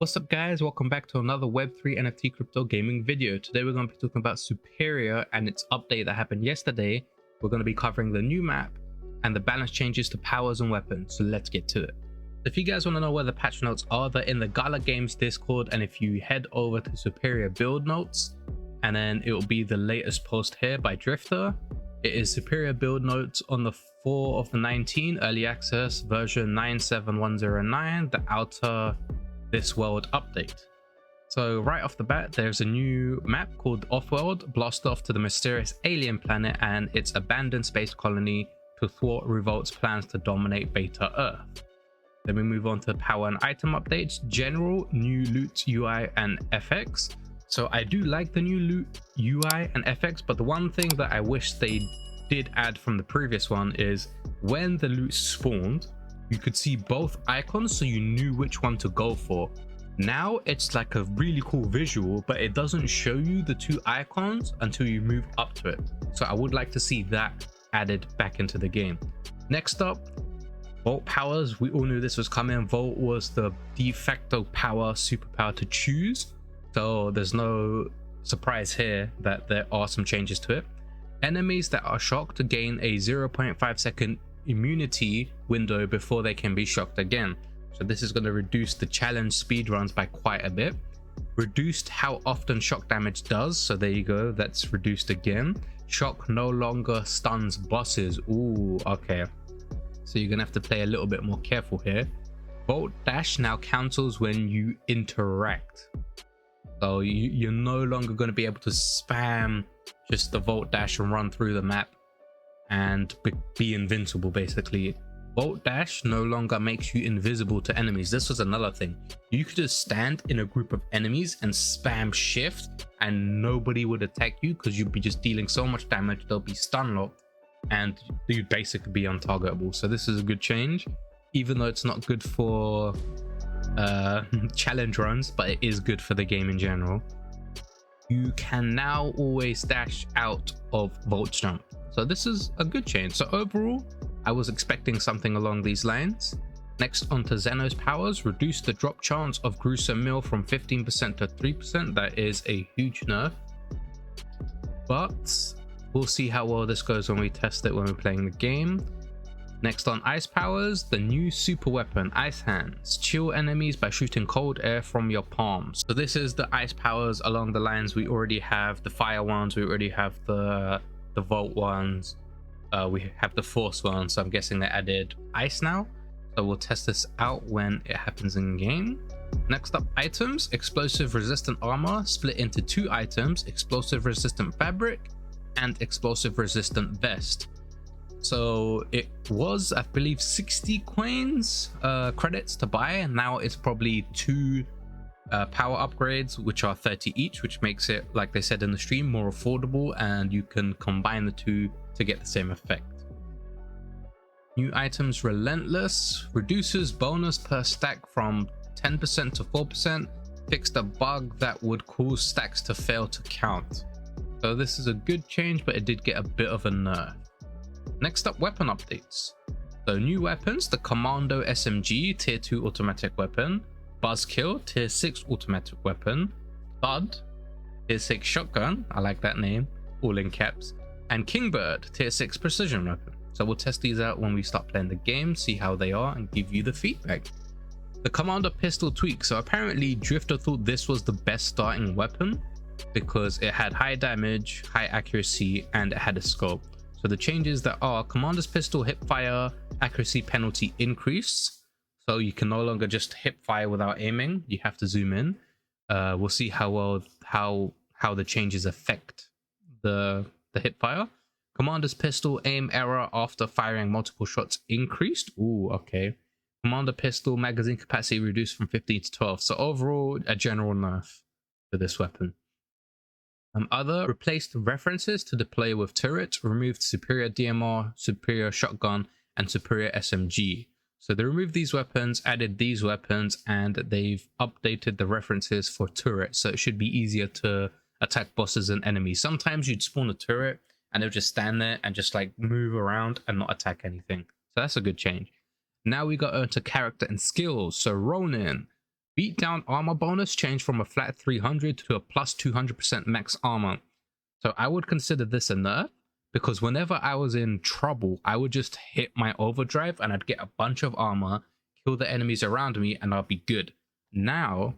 What's up guys, welcome back to another Web3 NFT crypto gaming video. Today we're going to be talking about Superior and its update that happened yesterday. We're going to be covering the new map and the balance changes to powers and weapons, so let's get to it. If you guys want to know where the patch notes are, they're in the Gala Games Discord, and if you head over to Superior build notes, and then it will be the latest post here by Drifter. It is Superior build notes on the 4 of the 19 early access version 97109, the outer this world update. So right off the bat, there's a new map called Offworld. Blast off to the mysterious alien planet and its abandoned space colony to thwart Revolt's plans to dominate Beta Earth. Then we move on to power and item updates, general, new loot UI and FX. So I do like the new loot UI and FX, but the one thing that I wish they did add from the previous one is when the loot spawned, you could see both icons so you knew which one to go for. Now it's like a really cool visual, but it doesn't show you the two icons until you move up to it. So I would like to see that added back into the game. Next up, Vault powers. We all knew this was coming. Vault was the de facto power, superpower to choose. So there's no surprise here that there are some changes to it. Enemies that are shocked gain a 0.5 second immunity window before they can be shocked again. So this is going to reduce the challenge speed runs by quite a bit. Reduced how often shock damage does, so there you go, that's reduced again. Shock no longer stuns bosses. Ooh, okay, so you're gonna have to play a little bit more careful here. Vault dash now cancels when you interact, so you're no longer going to be able to spam just the vault dash and run through the map and be invincible. Basically, Vault dash no longer makes you invisible to enemies. This was another thing. You could just stand in a group of enemies and spam shift and nobody would attack you because you'd be just dealing so much damage, they'll be stun locked and you'd basically be untargetable. So this is a good change, even though it's not good for challenge runs, but it is good for the game in general. You can now always dash out of Vault jump. So this is a good change. So overall, I was expecting something along these lines. Next, on to Xenos powers. Reduce the drop chance of gruesome mill from 15% to 3%. That is a huge nerf, but we'll see how well this goes when we test it when we're playing the game. Next, on ice powers, the new super weapon, Ice Hands. Chill enemies by shooting cold air from your palms. So this is the ice powers along the lines we already have the fire ones, we already have the Vault ones, we have the force ones, so I'm guessing they added ice now. So we'll test this out when it happens in game. Next up, items. Explosive resistant armor split into two items, explosive resistant fabric and explosive resistant vest. So it was, I believe, 60 coins credits to buy, and now it's probably two power upgrades, which are 30 each, which makes it, like they said in the stream, more affordable, and you can combine the two to get the same effect. New items, Relentless. Reduces bonus per stack from 10% to 4%. Fixed a bug that would cause stacks to fail to count. So this is a good change, but it did get a bit of a nerf. Next up, weapon updates. So new weapons, the Commando SMG tier 2 automatic weapon, Buzzkill tier 6 automatic weapon, Thud tier 6 shotgun, I like that name, all in caps, and Kingbird tier 6 precision weapon. So we'll test these out when we start playing the game, see how they are and give you the feedback. The Commander pistol tweak. So apparently Drifter thought this was the best starting weapon because it had high damage, high accuracy, and it had a scope. So the changes that are: Commander's pistol hip fire accuracy penalty increased, so you can no longer just hip fire without aiming, you have to zoom in. We'll see how well how the changes affect the hip fire. Commander's pistol aim error after firing multiple shots increased. Ooh, okay. Commander pistol magazine capacity reduced from 15 to 12. So overall, a general nerf for this weapon. Other, replaced references to deploy with turret, removed superior DMR, superior shotgun, and superior SMG. So they removed these weapons, added these weapons, and they've updated the references for turret, so it should be easier to attack bosses and enemies. Sometimes you'd spawn a turret and they'll just stand there and just like move around and not attack anything. So that's a good change. Now we got into character and skills. So Ronin, Beatdown armor bonus changed from a flat 300 to a plus 200% max armor. So I would consider this a nerf, because whenever I was in trouble, I would just hit my overdrive and I'd get a bunch of armor, kill the enemies around me, and I'll be good. Now,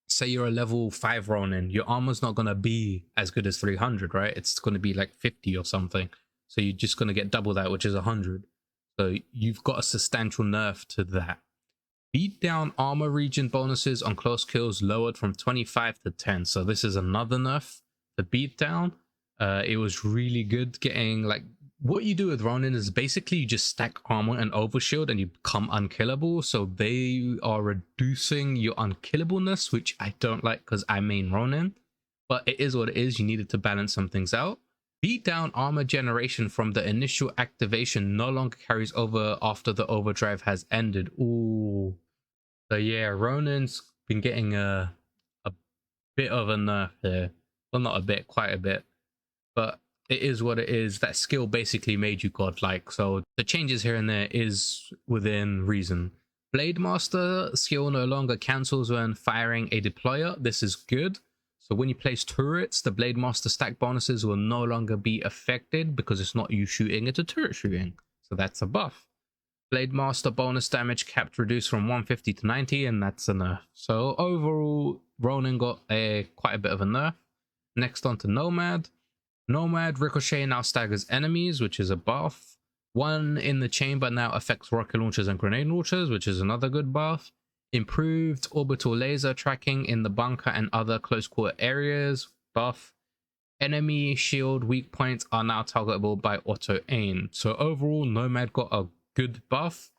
say you're a level 5 Ronin, your armor's not going to be as good as 300, right? It's going to be like 50 or something. So you're just going to get double that, which is 100. So you've got a substantial nerf to that. Beatdown armor region bonuses on close kills lowered from 25 to 10. So this is another nerf to Beatdown. It was really good getting, like, what you do with Ronin is basically you just stack armor and overshield and you become unkillable. So they are reducing your unkillableness, which I don't like because I main Ronin. But it is what it is. You needed to balance some things out. Beatdown armor generation from the initial activation no longer carries over after the overdrive has ended. Ooh. So yeah, Ronin's been getting a bit of a nerf here. Well, not a bit, quite a bit. But it is what it is. That skill basically made you godlike. So the changes here and there is within reason. Blade Master skill no longer cancels when firing a deployer. This is good. So when you place turrets, the Blade Master stack bonuses will no longer be affected because it's not you shooting, it's a turret shooting. So that's a buff. Blade Master bonus damage capped reduced from 150 to 90, and that's a nerf. So overall, Ronin got quite a bit of a nerf. Next on to Nomad. Nomad Ricochet now staggers enemies, which is a buff. One in the chamber now affects rocket launchers and grenade launchers, which is another good buff. Improved orbital laser tracking in the bunker and other close quarter areas, buff. Enemy shield weak points are now targetable by auto aim. So overall, Nomad got a good buff.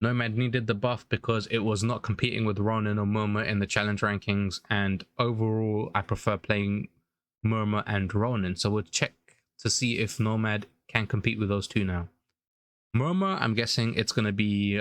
Nomad needed the buff because it was not competing with Ronin or Murmur in the challenge rankings, and overall I prefer playing Murmur and Ronin. So we'll check to see if Nomad can compete with those two now. Murmur, I'm guessing it's going to be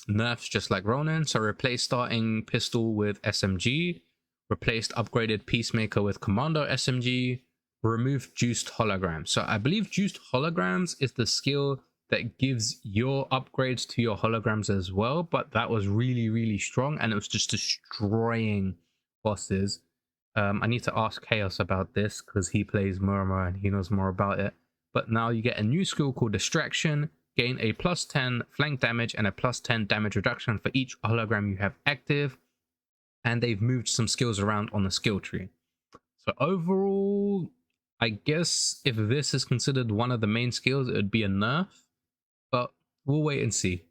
nerfs just like Ronin. So replace starting pistol with SMG, replaced upgraded Peacemaker with Commando SMG, removed juiced holograms. So I believe juiced holograms is the skill that gives your upgrades to your holograms as well, but that was really strong and it was just destroying bosses. I need to ask Chaos about this because he plays Murmur and he knows more about it. But now you get a new skill called Distraction, gain a plus 10 flank damage and a plus 10 damage reduction for each hologram you have active, and they've moved some skills around on the skill tree. So overall, I guess if this is considered one of the main skills, it would be a nerf, but we'll wait and see.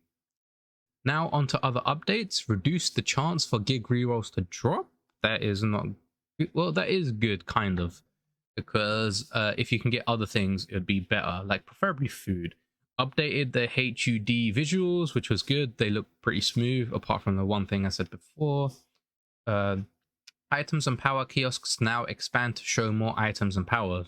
Now onto other updates. Reduce the chance for gig rerolls to drop. That is not good. Well, that is good, kind of, because if you can get other things, it would be better, like preferably food. Updated the HUD visuals, which was good. They look pretty smooth, apart from the one thing I said before. Items and power kiosks now expand to show more items and power.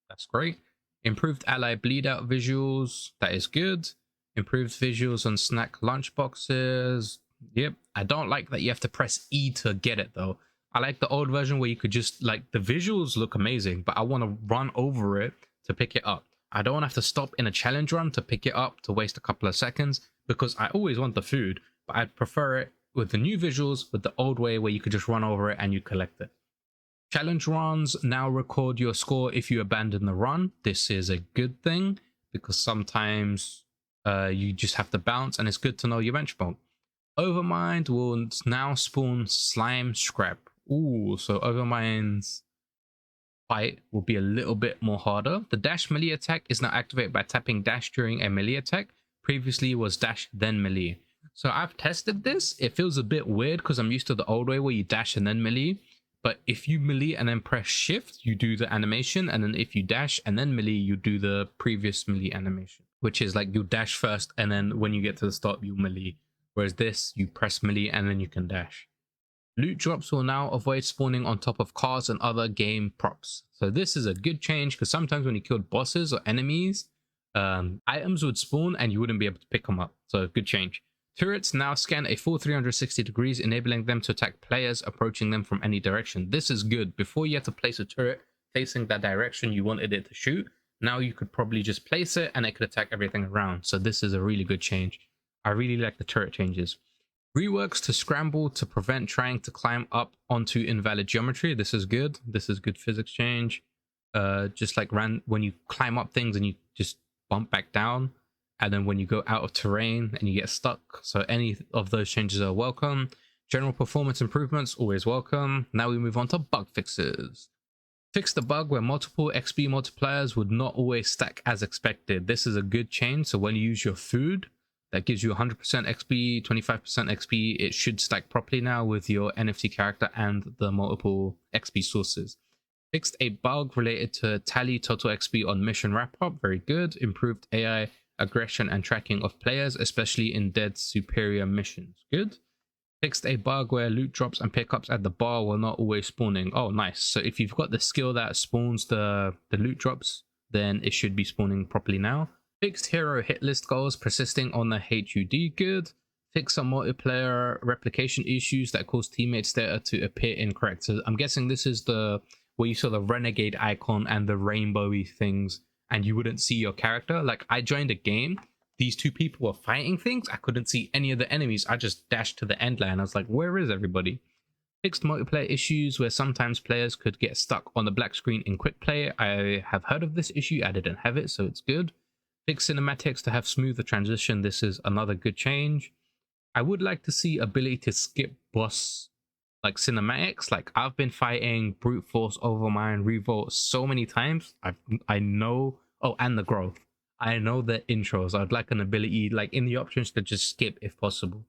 That's great. Improved ally bleed out visuals. That is good. Improved visuals on snack lunch boxes. Yep. I don't like that you have to press E to get it though. I like the old version where you could just, like, the visuals look amazing, but I want to run over it to pick it up. I don't want to have to stop in a challenge run to pick it up to waste a couple of seconds, because I always want the food, but I'd prefer it with the new visuals with the old way where you could just run over it and you collect it. Challenge runs now record your score if you abandon the run. This is a good thing because sometimes you just have to bounce, and it's good to know your benchmark. Overmind will now spawn slime scrap. Ooh, so Overmind's fight will be a little bit more harder. The dash melee attack is now activated by tapping dash during a melee attack. Previously it was dash then melee. So I've tested this. It feels a bit weird because I'm used to the old way where you dash and then melee. But if you melee and then press shift, you do the animation. And then if you dash and then melee, you do the previous melee animation, which is like you dash first and then when you get to the stop, you melee. Whereas this, you press melee and then you can dash. Loot drops will now avoid spawning on top of cars and other game props. So this is a good change because sometimes when you killed bosses or enemies, items would spawn and you wouldn't be able to pick them up. So good change. Turrets now scan a full 360 degrees, enabling them to attack players approaching them from any direction. This is good. Before you had to place a turret facing that direction you wanted it to shoot. Now you could probably just place it and it could attack everything around. So this is a really good change. I really like the turret changes. Reworks to scramble to prevent trying to climb up onto invalid geometry. This is good. This is good physics change. Just like when you climb up things and you just bump back down, and then when you go out of terrain and you get stuck. So any of those changes are welcome. General performance improvements, always welcome. Now we move on to bug fixes. Fix the bug where multiple XP multipliers would not always stack as expected. This is a good change. So when you use your food, that gives you 100% XP, 25% XP. It should stack properly now with your NFT character and the multiple XP sources. Fixed a bug related to tally total XP on mission wrap-up. Very good. Improved AI aggression and tracking of players, especially in dead superior missions. Good. Fixed a bug where loot drops and pickups at the bar were not always spawning. Oh, nice. So if you've got the skill that spawns the loot drops, then it should be spawning properly now. Fixed hero hit list goals persisting on the HUD. Good. Fix some multiplayer replication issues that cause teammates data to appear incorrect. So I'm guessing this is the where you saw the renegade icon and the rainbowy things and you wouldn't see your character. Like I joined a game, these two people were fighting things, I couldn't see any of the enemies. I just dashed to the end line. I was like, where is everybody? Fixed multiplayer issues where sometimes players could get stuck on the black screen in quick play. I have heard of this issue. I didn't have it, so it's good. Fix cinematics to have smoother transition. This is another good change. I would like to see ability to skip boss like cinematics. Like I've been fighting brute force, overmind, revolt so many times. I know. Oh, and the growth. I know the intros. I'd like an ability like in the options to just skip if possible.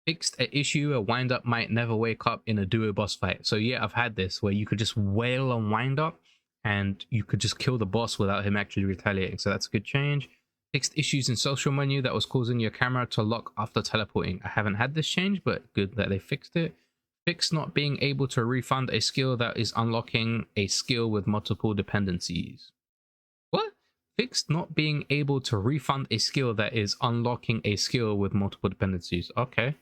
Fixed an issue a wind up might never wake up in a duo boss fight. So yeah, I've had this where you could just wail on wind up and you could just kill the boss without him actually retaliating. So that's a good change. Fixed issues in social menu that was causing your camera to lock after teleporting. I haven't had this change, but good that they fixed it. Fixed not being able to refund a skill that is unlocking a skill with multiple dependencies. What? Fixed not being able to refund a skill that is unlocking a skill with multiple dependencies. Okay.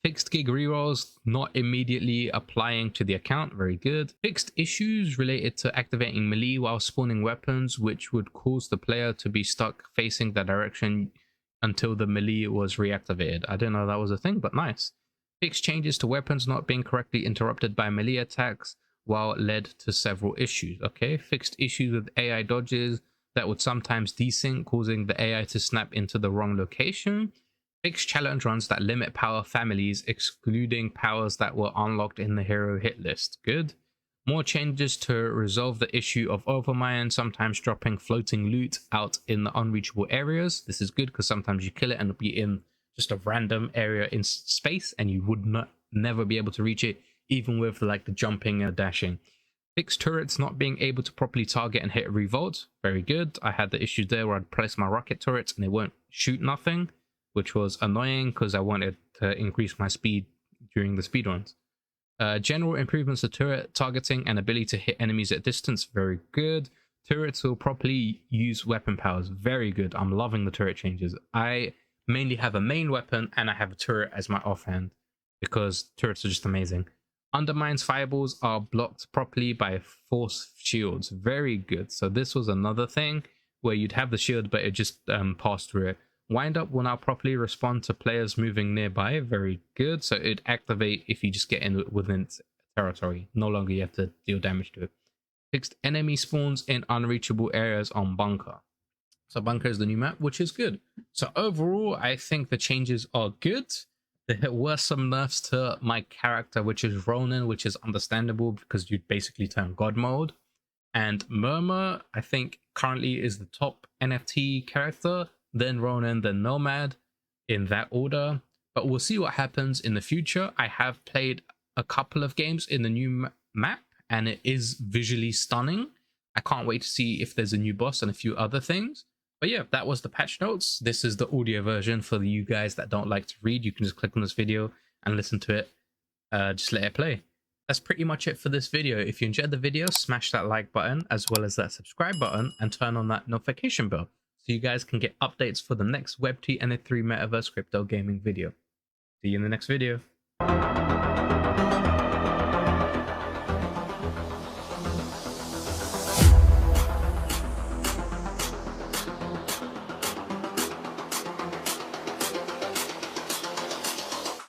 Fixed gig rerolls not immediately applying to the account. Very good. Fixed issues related to activating melee while spawning weapons, which would cause the player to be stuck facing the direction until the melee was reactivated. I didn't know that was a thing, but nice. Fixed changes to weapons not being correctly interrupted by melee attacks while led to several issues. Okay. Fixed issues with AI dodges that would sometimes desync, causing the AI to snap into the wrong location. Fixed challenge runs that limit power families, excluding powers that were unlocked in the hero hit list. Good. More changes to resolve the issue of overmind, sometimes dropping floating loot out in the unreachable areas. This is good because sometimes you kill it and it'll be in just a random area in space and you would never be able to reach it, even with like the jumping and dashing. Fixed turrets not being able to properly target and hit revolt. Very good. I had the issue there where I'd place my rocket turrets and they won't shoot nothing, which was annoying because I wanted to increase my speed during the speedruns. General improvements to turret targeting and ability to hit enemies at distance. Very good. Turrets will properly use weapon powers. Very good. I'm loving the turret changes. I mainly have a main weapon and I have a turret as my offhand because turrets are just amazing. Undermines fireballs are blocked properly by force shields. Very good. So this was another thing where you'd have the shield but it just passed through it. Wind up will now properly respond to players moving nearby. Very good. So it'd activate if you just get in within its territory. No longer you have to deal damage to it. Fixed enemy spawns in unreachable areas on Bunker. So Bunker is the new map, which is good. So overall, I think the changes are good. There were some nerfs to my character, which is Ronin, which is understandable because you'd basically turn God mode. And Murmur, I think, currently is the top NFT character, then Ronin, then Nomad, in that order. But we'll see what happens in the future. I have played a couple of games in the new map, and it is visually stunning. I can't wait to see if there's a new boss and a few other things. But yeah, that was the patch notes. This is the audio version for you guys that don't like to read. You can just click on this video and listen to it. Just let it play. That's pretty much it for this video. If you enjoyed the video, smash that like button as well as that subscribe button and turn on that notification bell so you guys can get updates for the next Web2 and Web3 Metaverse crypto gaming video. See you in the next video.